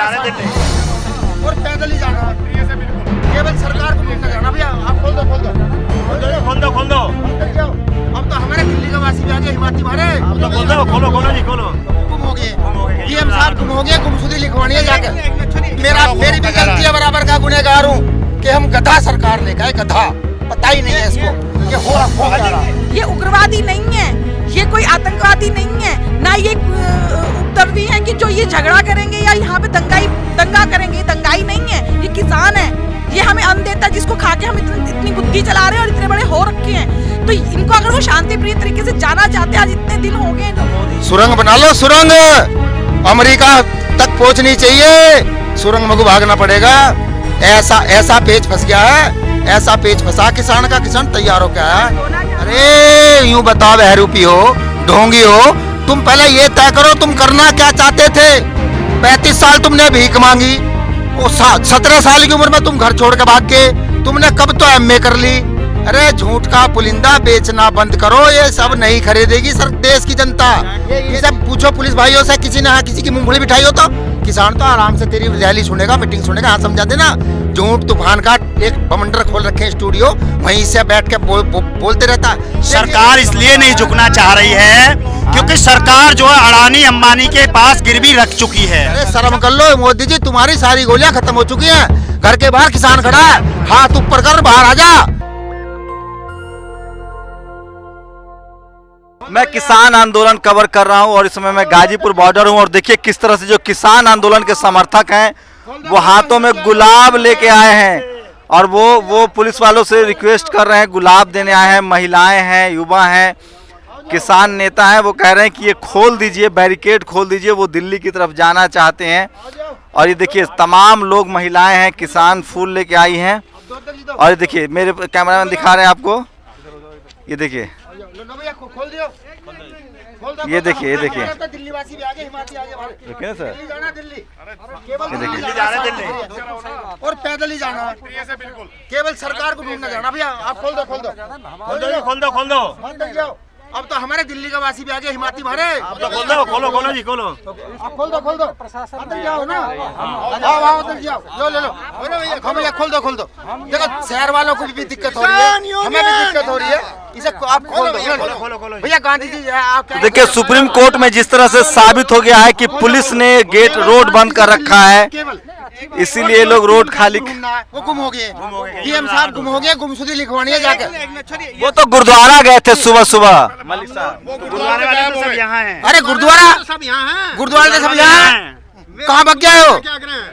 जा रहे हैं दिल्ली और पैदल ही जाना केवल सरकार को ढूंढना जाना। भैया आप खोल दो अब तो हमारे दिल्ली का वासी भी आ गए, हिमाती मारे खोलो जी खोलो। गुम हो गए डीएम साहब, गुम हो गए, गुमशुदी लिखवानी है जाकर। मेरी भी गलती है, बराबर का गुनहगार हूँ कि हम गधा सरकार लेकर आए, गधा पता ही नहीं है इसको कि हो क्या रहा। ये उग्रवादी नहीं है, ये कोई आतंकवादी नहीं है, ना ये उपद्रवी हैं कि जो ये झगड़ा करेंगे या यहाँ पे दंगा करेंगे। दंगाई नहीं है, ये किसान है, ये हमें अन्न देता है जिसको खा के हम इतनी बुद्धि चला रहे हैं और इतने बड़े हो रखे हैं। तो इनको अगर वो शांति प्रिय तरीके से जाना चाहते हैं, आज इतने दिन हो गए। सुरंग बना लो, सुरंग अमेरिका तक पहुंचनी चाहिए, सुरंग में भागना पड़ेगा। ऐसा पेच फंस गया है, ऐसा पेच फंसा किसान का, किसान तैयार हो गया है। अरे यूं बताओ बहरूपी हो, ढोंगी हो, तुम पहले ये तय करो तुम करना क्या चाहते थे। 35 साल तुमने भीख मांगी, 17 साल की उम्र में तुम घर छोड़ के भाग के, तुमने कब तो एमए कर ली। अरे झूठ का पुलिंदा बेचना बंद करो, ये सब नहीं खरीदेगी सर देश की जनता। ये सब पूछो पुलिस भाइयों से, किसी ने किसी की मूंगफली बिठाई हो तो किसान तो आराम से तेरी रैली सुनेगा, मीटिंग सुनेगा। हाँ समझा देना, झूठ तूफान का एक बमंडर खोल रखे स्टूडियो, वहीं से बैठ के बोलते रहता। सरकार इसलिए नहीं झुकना चाह रही है क्योंकि सरकार जो है अडानी अंबानी के पास गिरवी रख चुकी है। अरे शर्म कर लो मोदी जी, तुम्हारी सारी गोलियां खत्म हो चुकी हैं। घर के बाहर किसान खड़ा है, हाथ ऊपर कर बाहर आ जा। मैं किसान आंदोलन कवर कर रहा हूं और इस समय मैं गाजीपुर बॉर्डर हूं और देखिए किस तरह से जो किसान आंदोलन के समर्थक हैं वो हाथों में गुलाब लेके आए हैं और वो पुलिस वालों से रिक्वेस्ट कर रहे हैं, गुलाब देने आए हैं। महिलाएं हैं, युवा हैं, किसान नेता हैं, वो कह रहे हैं कि ये खोल दीजिए, बैरिकेड खोल दीजिए। वो दिल्ली की तरफ जाना चाहते हैं और ये देखिए तमाम लोग, महिलाएं हैं, किसान फूल लेके आई हैं। और ये देखिए मेरे कैमरामैन दिखा रहे हैं आपको, ये देखिए, ये देखिए दिल्लीवासी भी आगे, हिमाचली आगे, देखिए ना सर, दिल्ली जाना, दिल्ली केवल दिल्ली जा रहे हैं दिल्ली और पैदल ही जाना, बिल्कुल केवल सरकार को ढूंढना जाना। भैया आप खोल दो मत डर जाओ। अब तो हमारे दिल्ली का वासी भी आगे, हिमाती मारे खोलो जी खोलो। आप खोल दो अंदर जाओ ना, आओ अंदर जाओ, ले लो भैया खोल दो। देखो शहर वालों को भी दिक्कत हो रही है, हमें भी दिक्कत हो रही है, इसे आप खोल दो भैया। गांधी जी आप देखिए सुप्रीम कोर्ट में जिस तरह से साबित हो गया है कि पुलिस ने गेट रोड बंद कर रखा है, इसीलिए लोग रोड खाली। वो गुम हो गए, डीएम साहब गुम हो गए, गुमशुदी लिखवानी है जाकर। वो तो गुरुद्वारा गए थे सुबह मलिक साहब, गुरुद्वारे वाले तो सब यहाँ हैं। अरे गुरुद्वारा सब यहाँ है, गुरुद्वारे सब यहाँ है, कहाँ भाग गए हो?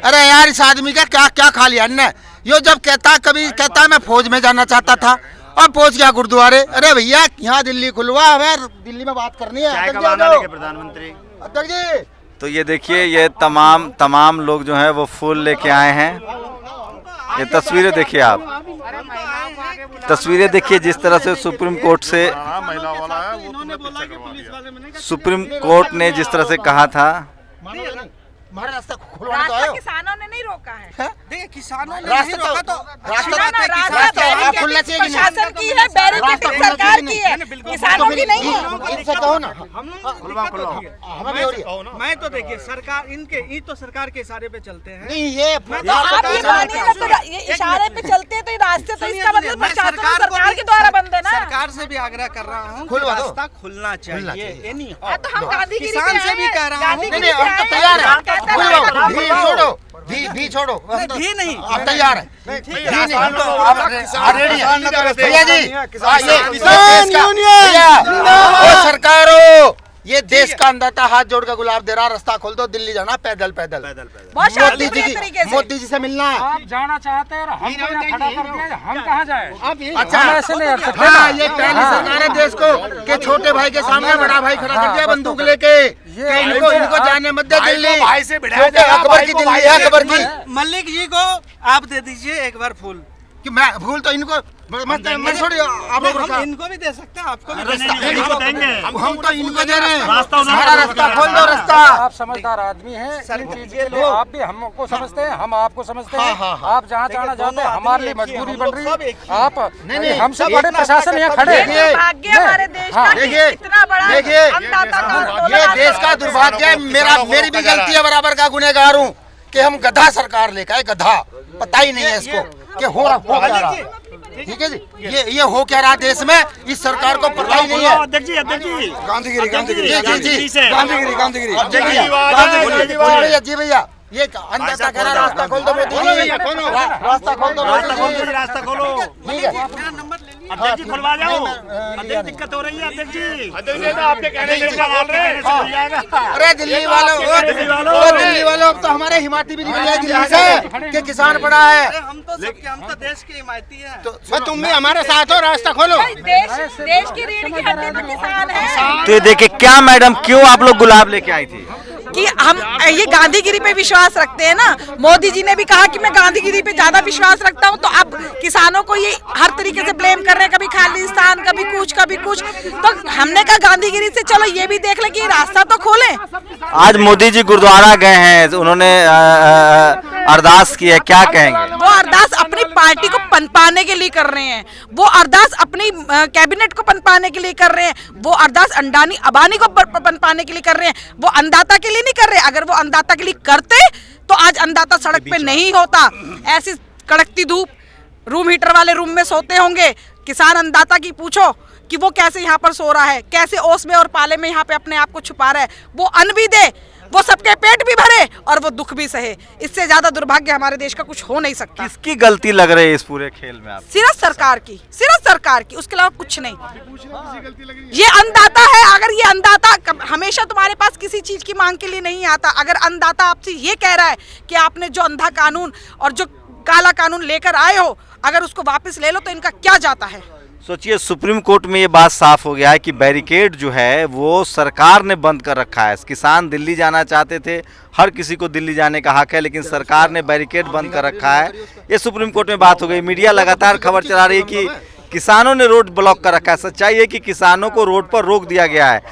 अरे यार इस आदमी का क्या खा लिया ने। यो जब कभी कहता है मैं फौज में जाना चाहता था, अब पहुंच गया गुरुद्वारे। अरे भैया यहाँ दिल्ली खुलवा, हमें दिल्ली में बात करनी है। प्रधानमंत्री अध्यक्ष जी तो ये देखिए ये तमाम लोग जो हैं वो फूल लेके आए हैं। ये तस्वीरें देखिए, आप तस्वीरें देखिए जिस तरह से सुप्रीम कोर्ट ने जिस तरह से कहा था। हमारा रास्ता खुलवाने तो आयो। किसानों ने नहीं रोका है, देखिए किसानों ने रास्ता नहीं रोका तो रास्ता खुलना चाहिए। प्रशासन की है, बैरिकेडिंग सरकार की है, किसानों की नहीं है। इनसे कहो ना, हमें भी हो रही है। मैं तो देखिए सरकार ये तो सरकार के इशारे पे चलते हैं। नहीं ये तो आप ये मानिएगा तो ये इशारे पे चलते हैं तो ये रास्ते तो इसका मतलब प्रशासन सरकार के द्वारा बंद है ना। सरकार से भी आग्रह कर रहा हूँ कि रास्ता खुलना चाहिए। तो हम गांधी किसान से भी कह रहा हूँ, तैयार है, भी छोड़ो भी नहीं आप तैयार है, भैया जी सरकारों ये देश का अंदाता हाथ जोड़ कर गुलाब दे रहा, रास्ता खोल दो, दिल्ली जाना पैदल। मोदी जी से मिलना है। आप जाना चाहते हैं, हम खड़ा कर दिया, हम कहाँ जाए? अच्छा हाँ, ये पहली सरकार है देश को के छोटे भाई के सामने बड़ा भाई खड़ा कर दिया बंदूक लेके, इनको जाने मत दे दिल्ली। अकबर की दिल्ली है, अकबर की। मलिक जी को आप दे दीजिए एक बार फूल, कि मैं भूल तो इनको मत छोड़िए, आप हम इनको भी दे सकते हैं, आपको भी देंगे। हम तो इनको दे रहे हैं, रास्ता रास्ता खोल दो रास्ता। आप समझदार आदमी हैं, इन चीज के लिए आप भी हमको समझते हैं, हम आपको समझते हैं। आप जहाँ जाना चाहते हैं, हमारे लिए मजबूरी बन रही है। आप नहीं हमसे बड़े प्रशासन यहाँ खड़े हैं। भाग्य हमारे देश का, इतना बड़ा देखिए ये देश का दुर्भाग्य है। मेरी भी गलती है, बराबर का गुनहगार हूँ कि हम गधा सरकार लेकर आए, गधा पता ही नहीं है इसको कि हो क्या रहा। ठीक है जी, ये हो क्या रहा देश में, इस सरकार को पता ही नहीं है। अध्यक्ष जी गांधीगिरी गांधीगिरी जी भैया, ये अन्नदाता कह रहा रास्ता खोल दो मोदी जी, रास्ता खोल दो मोदी जी, रास्ता खोलो। ठीक है अध्यक्ष जी खुलवा जाओ, अध्यक्ष दिक्कत हो रही है अध्यक्ष जी। आपके कहने से खुल जाएगा। अरे दिल्ली वालों अब तो हमारे हिमायती भी निकल गए दिल्ली से कि किसान पड़ा है। हम तो देश के हिमायती हैं। तो तुम भी हमारे साथ हो, रास्ता खोलो। देश की रीढ़ की हड्डी तो किसान है। तो ये देखिए क्या मैडम, क्यों आप लोग गुलाब लेके आई थी? कि हम ये गांधीगिरी पे विश्वास रखते हैं ना। मोदी जी ने भी कहा कि मैं गांधीगिरी पे ज्यादा विश्वास रखता हूँ, तो अब किसानों को ये हर तरीके से ब्लेम कर रहे हैं, कभी खालिस्तान, कभी कुछ। तो हमने कहा गांधीगिरी से चलो ये भी देख ले कि रास्ता तो खोले। आज मोदी जी गुरुद्वारा गए हैं, उन्होंने अरदास की है, क्या कहेंगे? वो अरदास अपनी पार्टी को पनपाने के लिए कर रहे हैं, वो अरदास अपनी कैबिनेट को पनपाने के लिए कर रहे हैं, वो अरदास अंडानी अबानी को पनपाने के लिए कर रहे हैं, वो अन्नदाता के लिए नहीं कर रहे। अगर वो अन्नदाता के लिए करते तो आज अन्नदाता सड़क पे नहीं होता। ऐसी कड़कती धूप, रूम हीटर वाले रूम में सोते होंगे। किसान अन्नदाता की पूछो कि वो कैसे यहाँ पर सो रहा है, कैसे ओस में और पाले में यहाँ पे अपने आप को छुपा रहा है। वो अन्न भी दे, वो सबके पेट भी भरे और वो दुख भी सहे। इससे ज्यादा दुर्भाग्य हमारे देश का कुछ हो नहीं सकता। किसकी गलती लग रही है इस पूरे खेल में आप? सिर्फ सरकार की, उसके अलावा कुछ नहीं। ये अन्नदाता है, अगर ये अन्नदाता हमेशा तुम्हारे पास किसी चीज की मांग के लिए नहीं आता। अगर अन्नदाता आपसे ये कह रहा है कि आपने जो अंधा कानून और जो काला कानून लेकर आए हो, अगर उसको वापस ले लो तो इनका क्या जाता है। सोचिए, सुप्रीम कोर्ट में ये बात साफ हो गया है कि बैरिकेड जो है वो सरकार ने बंद कर रखा है। किसान दिल्ली जाना चाहते थे, हर किसी को दिल्ली जाने का हक है, लेकिन सरकार ने बैरिकेड बंद कर रखा है। ये सुप्रीम कोर्ट में बात हो गई। मीडिया लगातार खबर चला रही है कि किसानों ने रोड ब्लॉक कर रखा है। सच्चाई है कि किसानों को रोड पर रोक दिया गया है।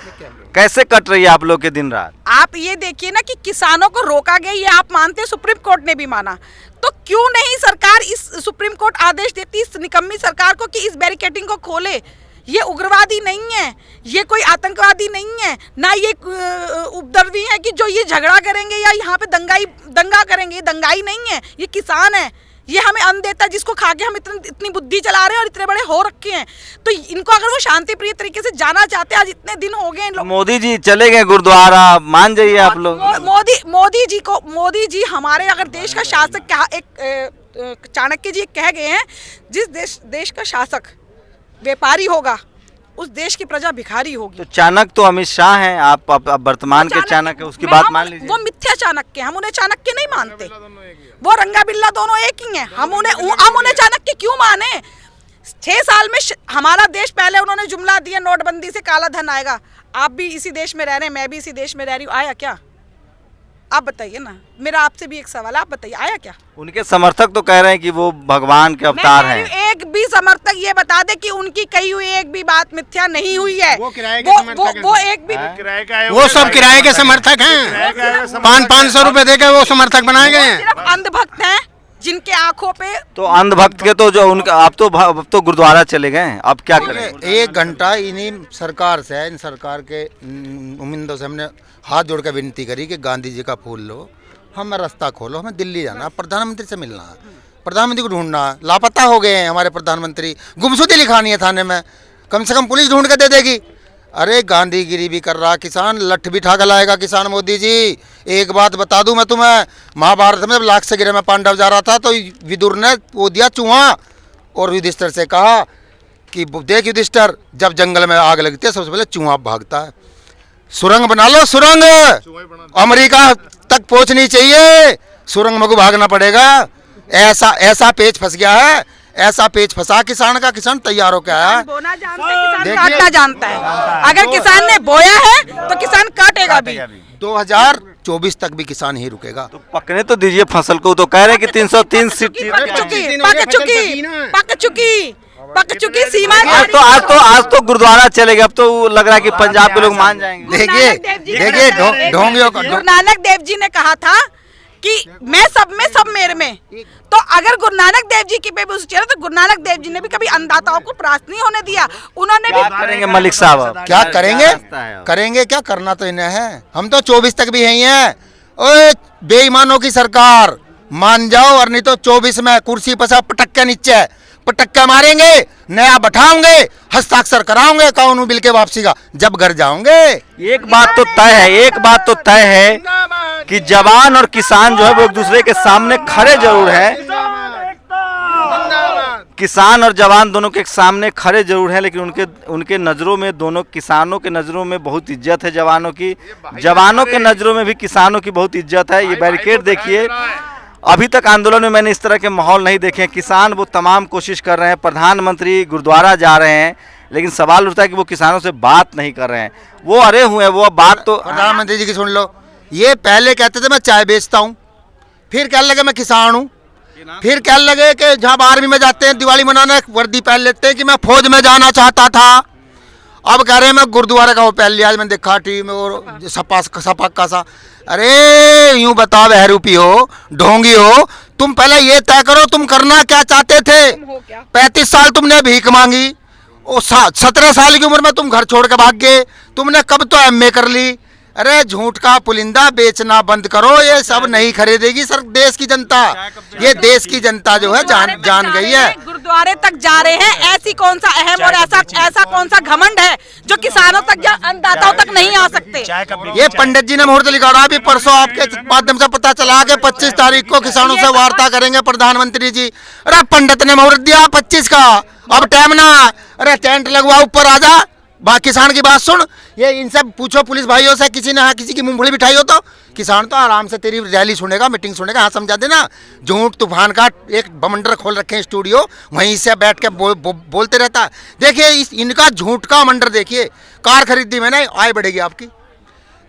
कैसे कट रही है आप लोग के दिन रात? आप ये देखिए ना कि किसानों को रोका गया, ये आप मानते हैं, सुप्रीम कोर्ट ने भी माना, तो क्यों नहीं सरकार इस सुप्रीम कोर्ट आदेश देती इस निकम्मी सरकार को कि इस बैरिकेडिंग को खोले। ये उग्रवादी नहीं है, ये कोई आतंकवादी नहीं है, ना ये उपद्रवी है कि जो ये झगड़ा करेंगे या यहाँ पे दंगा करेंगे। ये दंगाई नहीं है, ये किसान है। ये हमें अन्न देता है जिसको खा के हम इतनी बुद्धि चला रहे हैं और इतने बड़े हो रखे हैं। तो इनको अगर वो शांति प्रिय तरीके से जाना चाहते हैं, आज इतने दिन हो गए मोदी जी चले गए गुरुद्वारा, मान जाइए आप लोग। मोदी जी हमारे अगर देश का शासक, एक चाणक्य जी कह गए हैं, जिस देश का शासक व्यापारी होगा उस देश की प्रजा भिखारी होगी। तो चाणक्य तो अमित शाह हैं, आप वर्तमान के चाणक्य, उसकी बात मान लीजिए। वो मिथ्या चाणक्य, हम उन्हें चाणक्य नहीं मानते। वो रंगा बिल्ला दोनों एक ही हैं। हम उन्हें चाणक्य क्यों माने? 6 साल में हमारा देश, पहले उन्होंने जुमला दिया नोटबंदी से काला धन आएगा। आप भी इसी देश में रह रहे हैं, मैं भी इसी देश में रह रही हूँ, आया क्या? आप बताइए ना, मेरा आपसे भी एक सवाल, आप बताइए आया क्या? उनके समर्थक तो कह रहे हैं कि वो भगवान के अवतार हैं। एक भी समर्थक ये बता दे कि उनकी कही हुई एक भी बात मिथ्या नहीं हुई है। वो किराए के समर्थक वो सब किराए के समर्थक हैं। 500 रुपए देकर वो समर्थक बनाए गए हैं। सिर्फ अंधभक्त हैं जिनके आंखों पे। तो अंधभक्त के तो जो उनका अब तो गुरुद्वारा चले गए, अब क्या करें? 1 घंटा इन्हीं सरकार से, इन सरकार के नुमाइंदों से हमने हाथ जोड़ कर विनती करी कि गांधी जी का फूल लो, हमें रास्ता खोलो, हमें दिल्ली जाना, प्रधानमंत्री से मिलना है, प्रधानमंत्री को ढूंढना है। लापता हो गए हैं हमारे प्रधानमंत्री, गुमशुदगी लिखानी है थाने में, कम से कम पुलिस ढूंढ के दे देगी। अरे गांधीगिरी भी कर रहा किसान, लठ भी ठाक लाएगा किसान। मोदी जी एक बात बता दूं मैं तुम्हें, महाभारत में लाख से गिरे में पांडव जा रहा था तो विदुर ने वो दिया चूहा और युधिष्ठिर से कहा कि देख युधिष्ठिर, जब जंगल में आग लगती है सबसे पहले चूहा भागता है। सुरंग बना लो, सुरंग अमेरिका तक पहुंचनी चाहिए, सुरंग में को भागना पड़ेगा। ऐसा पेच फंस गया है, ऐसा पेच फंसा किसान का, किसान तैयार हो क्या है। बोना जानता है, किसान काटना जानता है। अगर किसान ने बोया है तो किसान काटेगा भी। 2024 तक भी किसान ही रुकेगा। तो पकने तो दीजिए फसल को। तो कह रहे हैं कि 303 सीट पक चुकी सीमा। आज तो गुरुद्वारा चले गए, अब तो लग रहा है कि पंजाब के लोग मान जाएंगे। देखिए ढोंगियों का, गुरु नानक देव जी ने कहा था कि मैं सब में सब मेरे में। तो अगर गुरु नानक देव जी की पे चले तो गुरु नानक देव जी ने भी कभी अन्नदाताओं को त्रास नहीं होने दिया। उन्होंने भी करेंगे मलिक साहब, क्या करेंगे क्या करना तो इन्हें है। हम तो 24 तक भी यही हैं, ओए बेईमानों की सरकार, मान जाओ और नहीं तो 24 में कुर्सी पर सब पटक्के नीचे पटक्के मारेंगे, नया बैठाओगे, हस्ताक्षर कराओगे कानून बिल के वापसी का जब घर जाओगे। एक बात तो तय है कि जवान और किसान जो है वो एक दूसरे के सामने खड़े जरूर हैं, किसान और जवान दोनों के सामने खड़े जरूर हैं, लेकिन उनके नज़रों में, दोनों किसानों के नज़रों में बहुत इज्जत है जवानों की, जवानों के नज़रों में भी किसानों की बहुत इज्जत है। ये बैरिकेड देखिए, अभी तक आंदोलन में मैंने इस तरह के माहौल नहीं देखे। किसान वो तमाम कोशिश कर रहे हैं, प्रधानमंत्री गुरुद्वारा जा रहे हैं, लेकिन सवाल उठता है कि वो किसानों से बात नहीं कर रहे हैं, वो अरे हुए हैं, वो बात तो प्रधानमंत्री जी की सुन लो। ये पहले कहते थे मैं चाय बेचता हूँ, फिर कहने लगे मैं किसान हूँ, फिर कहने लगे कि जब आर्मी में जाते हैं दिवाली मनाने वर्दी पहन लेते हैं कि मैं फौज में जाना चाहता था। अब कह रहे हैं मैं गुरुद्वारे का वो पहन लिया, आज मैंने देखा टीवी में और सपा का सा। अरे यूं बताओ बहरूपी हो, ढोंगी हो, तुम पहले ये तय करो तुम करना क्या चाहते थे। 35 साल तुमने भीख मांगी, 17 साल की उम्र में तुम घर छोड़ के भाग गए, तुमने कब तो MA कर ली। अरे झूठ का पुलिंदा बेचना बंद करो, ये सब नहीं खरीदेगी सर देश की जनता। ये देश की जनता जो है जान गई है। गुरुद्वारे तक जा रहे हैं, ऐसी कौन सा अहम और ऐसा कौन सा घमंड है जो किसानों तक या अन्नदाताओं तक नहीं आ सकते। ये पंडित जी ने मुहूर्त निकाला, अभी परसों आपके माध्यम से पता चला कि 25 तारीख को किसानों से वार्ता करेंगे प्रधानमंत्री जी। अरे पंडित ने मुहूर्त दिया 25 का, अब टाइम ना, अरे टेंट लगवा ऊपर आ जा, किसान की बात सुन। ये इनसे पूछो पुलिस भाइयों से, किसी ने किसी की मूंगफली बिठाई हो तो किसान तो आराम से तेरी रैली सुनेगा, मीटिंग सुनेगा। हाँ समझा देना, झूठ तूफान का एक बमंडर खोल रखे हैं स्टूडियो, वहीं से बैठ के बोलते रहता है। देखिए इनका झूठ का मंडर देखिए। कार खरीदी मैंने, आय बढ़ेगी आपकी।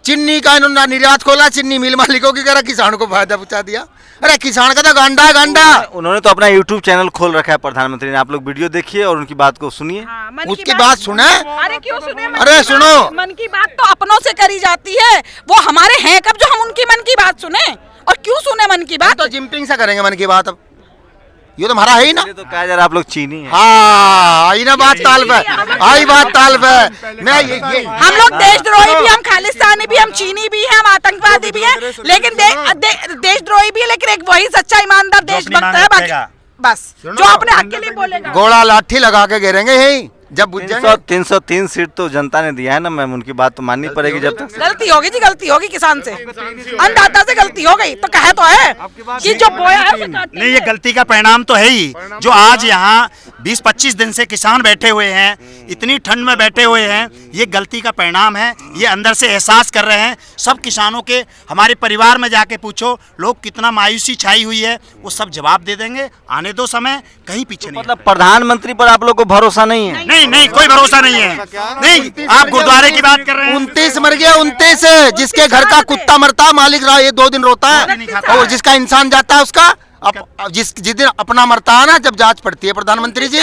चीनी का इन्होंने निर्यात खोला, चीनी मिल मालिकों की करा, किसान को फायदा पहुंचा दिया। अरे किसान का तो गांडा है गांडा। उन्होंने तो अपना YouTube चैनल खोल रखा है प्रधानमंत्री ने, आप लोग वीडियो देखिए और उनकी बात को सुनिए। उसकी बात सुने। अरे क्यों सुने? अरे सुनो, मन की बात तो अपनों से करी जाती है, वो हमारे हैं कब जो हम उनकी मन की बात सुने? और क्यों सुने मन की बात? तो जिनपिंग से करेंगे मन की बात। अब ये तो हमारा है ही ना। तो कहा जा रहा आप लोग चीनी हैं। हाँ आई ना बात ताल पे, आई बात ताल पे। मैं ये हम लोग देशद्रोही भी, हम खालिस्तानी भी, हम चीनी भी हैं, हम आतंकवादी भी हैं, लेकिन देशद्रोही भी है, लेकिन एक वही सच्चा ईमानदार देशभक्त है बाकी बस जो अपने हक के लिए बोलेगा। गोला लाठी लगा के गिरेंगे यही जब बुझ जाएंगे। 303 सीट तो जनता ने दिया है ना मैम, उनकी बात तो माननी पड़ेगी। जब तक गलती होगी जी, गलती होगी किसान से, अन्नदाता से गलती हो गई तो कहे तो है कि जो बोया है उसे काट नहीं, ये गलती का परिणाम तो है ही। जो आज यहाँ 20-25 दिन से किसान बैठे हुए हैं, इतनी ठंड में बैठे हुए हैं, ये गलती का परिणाम है। ये अंदर से एहसास कर रहे हैं सब किसानों के। हमारे परिवार में जाके पूछो, लोग कितना मायूसी छाई हुई है, वो सब जवाब दे देंगे। आने दो समय, कहीं पीछे नहीं। मतलब प्रधानमंत्री पर आप लोग को भरोसा नहीं है? नहीं, कोई भरोसा नहीं है। नहीं, आप गुरुद्वारे की बात कर रहे हैं। 29 मर गया, 29 जिसके घर का कुत्ता मरता मालिक ये 2 दिन रोता है, और जिसका इंसान जाता है उसका जिस दिन अपना मरता है ना, जब जांच पड़ती है। प्रधानमंत्री जी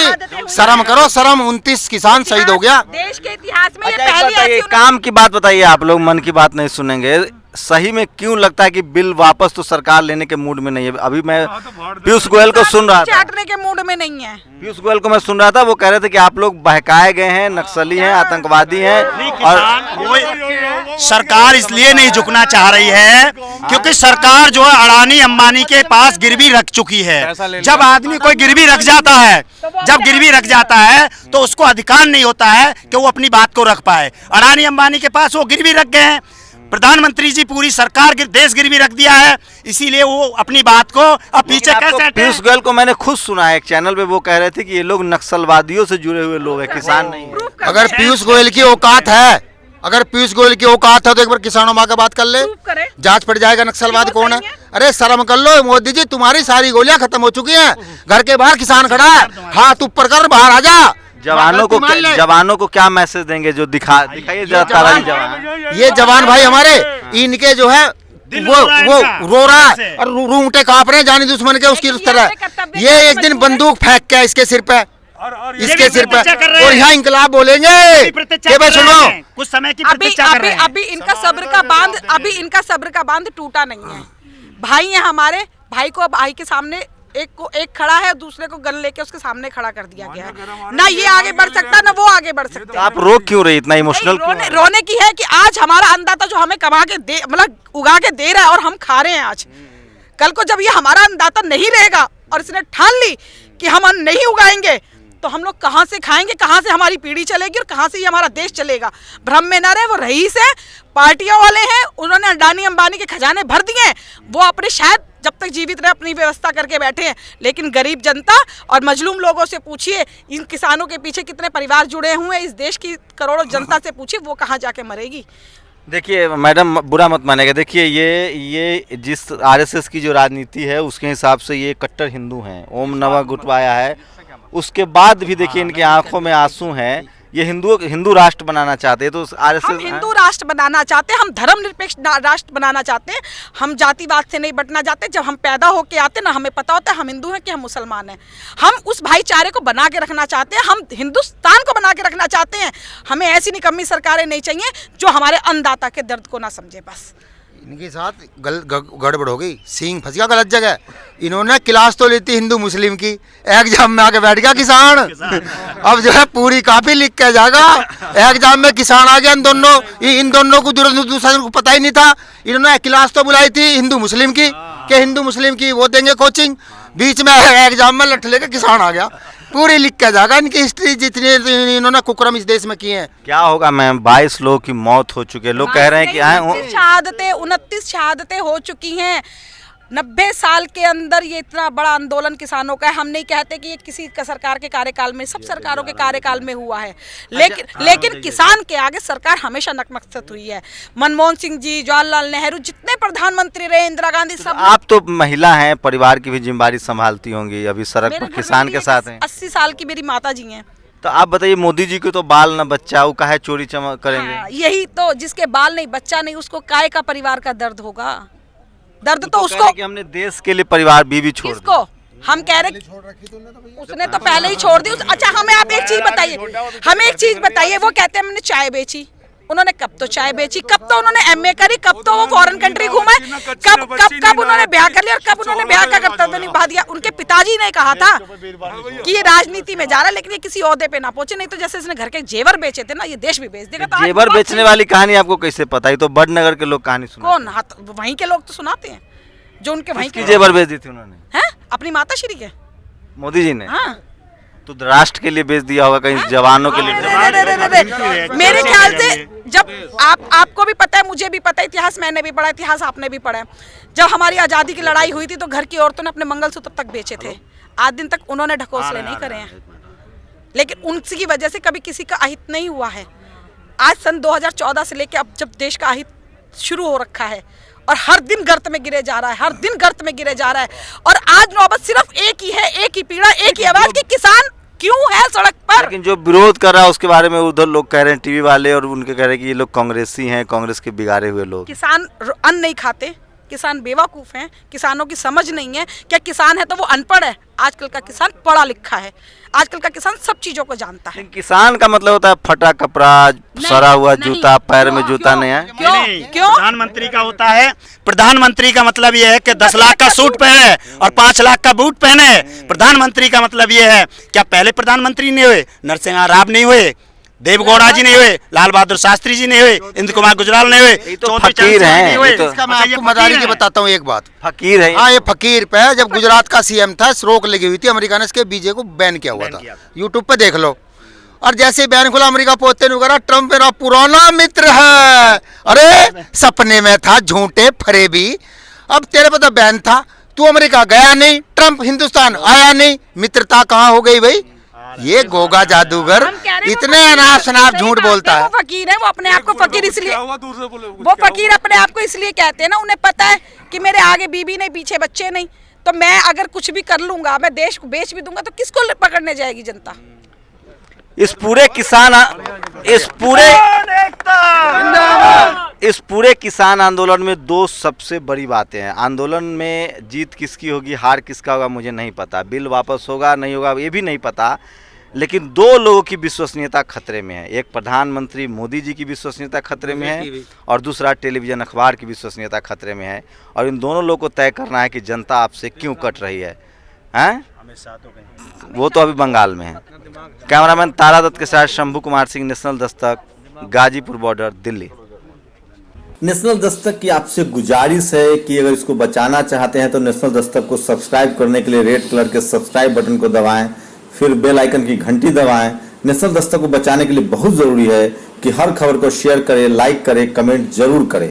शर्म करो, शर्म। 29 किसान शहीद हो गया देश के इतिहास में। ये पहली ऐसी काम की बात बताइए, आप लोग मन की बात नहीं सुनेंगे। सही में क्यों लगता है कि बिल वापस तो सरकार लेने के मूड में नहीं है? अभी मैं पीयूष गोयल को सुन रहा था, चाटने के मूड में नहीं है। पीयूष गोयल को मैं सुन रहा था, वो कह रहे थे कि आप लोग बहकाए गए हैं, नक्सली हैं, आतंकवादी हैं। और सरकार इसलिए नहीं झुकना चाह रही है क्योंकि सरकार जो है अडानी अंबानी के पास गिरवी रख चुकी है। जब आदमी कोई गिरवी रख जाता है, तो उसको अधिकार नहीं होता है कि वो अपनी बात को रख पाए। अडानी अंबानी के पास वो गिरवी रख गए हैं। प्रधानमंत्री जी पूरी सरकार देश गिरवी रख दिया है, इसीलिए वो अपनी बात को अब पीछे कैसे। पीयूष गोयल को मैंने खुद सुना है एक चैनल पे, वो कह रहे थे कि ये लोग नक्सलवादियों से जुड़े हुए लोग हैं, किसान नहीं है। अगर पीयूष गोयल की औकात है, तो एक बार किसानों माँ का बात कर ले, जांच पड़ जाएगा नक्सलवाद कौन है। अरे शर्म कर लो मोदी जी, तुम्हारी सारी गोलियां खत्म हो चुकी हैं। घर के बाहर किसान खड़ा है, हाथ ऊपर कर, बाहर आ जा। जवानों को क्या मैसेज देंगे जो दिखाइए जरा तारा जवान। ये जवान भाई हमारे, इनके जो है वो रो रहा है और रूंगटे कांप रहे हैं जानी दुश्मन के उसकी तरह। ये एक दिन बंदूक फेंक के इसके सिर पे, इसके सिर पे, और यहाँ इंकलाब बोलेंगे। सुनो, कुछ समय की प्रतीक्षा कर रहे हैं। अभी इनका सब्र का बांध टूटा नहीं है। भाई है हमारे, भाई को भाई के सामने एक खड़ा है, दूसरे को गन लेके उसके सामने खड़ा कर दिया गया है। ना ये आगे बढ़ सकता, ना वो आगे बढ़ सकते। आप रो क्यों रही, इतना इमोशनल क्यों? रोने की है कि आज हमारा अन्नदाता जो हमें कमा के दे, मतलब उगा के दे रहा है और हम खा रहे हैं आज, कल को जब ये हमारा अन्नदाता नहीं रहेगा और इसने ठान ली कि हम अन्न नहीं उगाएंगे, तो हम लोग कहाँ से खाएंगे, कहाँ से हमारी पीढ़ी चलेगी और कहाँ से ये हमारा देश चलेगा। भ्रम में न रहे, वो रईस है, पार्टियों वाले हैं, उन्होंने अडानी अंबानी के खजाने भर दिए हैं, वो अपने शायद जब तक जीवित रहे अपनी व्यवस्था करके बैठे हैं, लेकिन गरीब जनता और मजलूम लोगों से पूछिए, इन किसानों के पीछे कितने परिवार जुड़े हुए हैं, इस देश की करोड़ों जनता से पूछिए, वो कहाँ जाके मरेगी। देखिए मैडम, बुरा मत मानेगा, देखिए ये जिस आरएसएस की जो राजनीति है उसके हिसाब से ये कट्टर हिंदू हैं। ओम नमः गुटवाया है, उसके बाद भी देखिए इनकी आंखों में आंसू हैं। ये हिंदू राष्ट्र बनाना चाहते हैं, तो आरएसएस हम हिंदू राष्ट्र बनाना चाहते हैं, हम धर्मनिरपेक्ष राष्ट्र बनाना चाहते हैं, हम जातिवाद से नहीं बटना चाहते। जब हम पैदा होके आते ना, हमें पता होता है हम हिंदू हैं कि हम मुसलमान हैं। हम उस भाईचारे को बना के रखना चाहते हैं, हम हिंदुस्तान को बना के रखना चाहते हैं। हमें ऐसी निकम्मी सरकारें नहीं चाहिए जो हमारे अन्नदाता के दर्द को ना समझे। बस इनके साथ गड़बड़ हो गई, सींग फंस गया गलत जगह। इन्होंने क्लास तो ली थी हिंदू मुस्लिम की, एग्जाम में आके बैठ गया किसान। अब जो है पूरी कॉपी लिख के जाएगा, एग्जाम में किसान आ गया। इन दोनों को दूसरे को पता ही नहीं था। इन्होंने क्लास तो बुलाई थी हिंदू मुस्लिम की, कि हिंदू मुस्लिम की वो देंगे कोचिंग, बीच में एग्जाम में लठ लेके किसान आ गया। पूरी लिख के जाएगा इनकी हिस्ट्री, जितने इन्होंने कुकर्म इस देश में किए हैं। क्या होगा मैम, 22 लोगों की मौत हो चुकी है, लोग कह रहे हैं कि 29 शहादतें हो चुकी हैं। 90 साल के अंदर ये इतना बड़ा आंदोलन किसानों का है। हम नहीं कहते कि ये किसी का सरकार के कार्यकाल में, सब सरकारों के कार्यकाल में हुआ है, लेकिन किसान के आगे सरकार हमेशा नतमस्तक हुई है। मनमोहन सिंह जी, जवाहरलाल नेहरू, जितने प्रधानमंत्री रहे, इंदिरा गांधी, सब। आप तो महिला हैं, परिवार की भी जिम्मेदारी संभालती होंगी, अभी सड़क पर किसान के साथ हैं। 80 साल की मेरी माता जी हैं। तो आप बताइए, मोदी जी को तो बाल न बच्चा, वो काहे चोरी चमक करेंगे? हाँ, यही तो, जिसके बाल नहीं बच्चा नहीं, उसको काय का परिवार का दर्द होगा। दर्द तो उसको कि हमने देश के लिए परिवार बीवी छोड़ दी। किसको हम कह रहे, उसने तो पहले ही छोड़ दी। अच्छा हमें आप एक चीज बताइए, वो कहते हैं हमने चाय बेची। उन्होंने कब तो चाय बेची, कब तो उन्होंने एमए करी, कब तो वो फॉरेन कंट्री घूमे, कब उन्होंने ब्याह कर लिया और कब उन्होंने ब्याह का कर्तव्य निभा दिया। उनके पिताजी ने कहा था कि ये राजनीति में जा रहा है, लेकिन ये किसी ओहदे पे ना पहुंचे। नहीं तो जैसे इसने घर के जेवर बेचे थे ना, ये देश भी बेच देगा। तो जेवर बेचने वाली कहानी आपको कैसे पता? ये तो बड़नगर के लोग कहानी सुना। कौन? वहीं के लोग तो सुनाते हैं, जो उनके वहीं के जेवर बेच दी थी उन्होंने, हैं अपनी माता श्री के, मोदी जी ने। हाँ, तो राष्ट्र के लिए बेच दिया होगा, कहीं जवानों के लिए। मेरे ख्याल से जब आपको भी पता है, मुझे भी पता है, इतिहास मैंने भी पढ़ा, इतिहास आपने भी पढ़ा है। जब हमारी आज़ादी की लड़ाई हुई थी तो घर की औरतों ने अपने मंगलसूत्र तक बेचे थे। आज दिन तक उन्होंने ढकोसले नहीं करे हैं, लेकिन उनकी वजह से कभी किसी का अहित नहीं हुआ है। आज सन 2014 से लेकर अब जब देश का अहित शुरू हो रखा है और हर दिन गर्त में गिरे जा रहा है, हर दिन गर्त में गिरे जा रहा है। और आज नौबत सिर्फ एक ही है, एक ही पीड़ा, एक ही आवाज कि किसान क्यों है सड़क पर। लेकिन जो विरोध कर रहा है उसके बारे में उधर लोग कह रहे हैं, टीवी वाले, और उनके कह रहे हैं कि ये लोग कांग्रेसी हैं, कांग्रेस के बिगाड़े हुए लोग। किसान अन्न नहीं खाते, किसान बेवकूफ़ हैं, किसानों की समझ नहीं है। क्या किसान है तो वो अनपढ़ है? आजकल का किसान पढ़ा लिखा है, आजकल का किसान सब चीजों को जानता है। किसान का मतलब होता है फटा कपड़ा, सड़ा हुआ जूता, पैर में जूता नहीं है। क्यों? प्रधानमंत्री का होता है, प्रधानमंत्री का मतलब ये है कि 10 लाख का सूट पहने और 5 लाख का बूट पहने। प्रधानमंत्री का मतलब ये है, क्या पहले प्रधानमंत्री नहीं हुए? नरसिंह राव नहीं हुए, देवगौड़ा जी नहीं हुए, लाल बहादुर शास्त्री जी नहीं हुए, इंद्र कुमार गुजराल नहीं हुए, तो फकीर हैं। इसका मैं आपको मदारी की बताता हूँ एक बात। फकीर है। हाँ, ये फकीर पे जब गुजरात का सीएम था, रोक लगी हुई थी, अमेरिका ने इसके बीजे को बैन किया हुआ था। यूट्यूब पे देख लो। और जैसे बैन खुला, अमेरिका पहुंचते नहीं करा, ट्रम्प मेरा पुराना मित्र है। अरे सपने में था, झूठे फरेबी। अब तेरे पे तो बैन था, तू अमेरिका गया नहीं, ट्रम्प हिंदुस्तान आया नहीं, मित्रता कहाँ हो गई भाई? ये गोगा जादूगर इतने अनाप शनाप झूठ बोलता है। वो फकीर है, वो अपने आप को फकीर इसलिए, वो फकीर अपने आप को इसलिए कहते हैं ना, उन्हें पता है कि मेरे आगे बीबी नहीं, पीछे बच्चे नहीं, तो मैं अगर कुछ भी कर लूंगा, मैं देश को बेच भी दूंगा, तो किसको पकड़ने जाएगी जनता? इस पूरे किसान आंदोलन में दो सबसे बड़ी बातें हैं। आंदोलन में जीत किसकी होगी, हार किसका होगा, मुझे नहीं पता। बिल वापस होगा नहीं होगा ये भी नहीं पता, लेकिन दो लोगों की विश्वसनीयता खतरे में है। एक प्रधानमंत्री मोदी जी की विश्वसनीयता खतरे में है और दूसरा टेलीविजन अखबार की विश्वसनीयता खतरे में है। और इन दोनों लोगों को तय करना है कि जनता आपसे क्यों कट रही है। हैं? वो तो अभी बंगाल में है। कैमरामैन तारा दत्त के साथ Shambhu Kumar Singh, national Dastak, Ghazipur border, Delhi. National Dastak की आपसे गुजारिश है कि अगर इसको बचाना चाहते हैं तो नेशनल दस्तक को सब्सक्राइब करने के लिए रेड कलर के सब्सक्राइब बटन को दबाएं, फिर बेल आइकन की घंटी दबाएं। नेशनल दस्तक को बचाने के लिए बहुत जरूरी है कि हर खबर को शेयर करें, लाइक करें, कमेंट जरूर करें।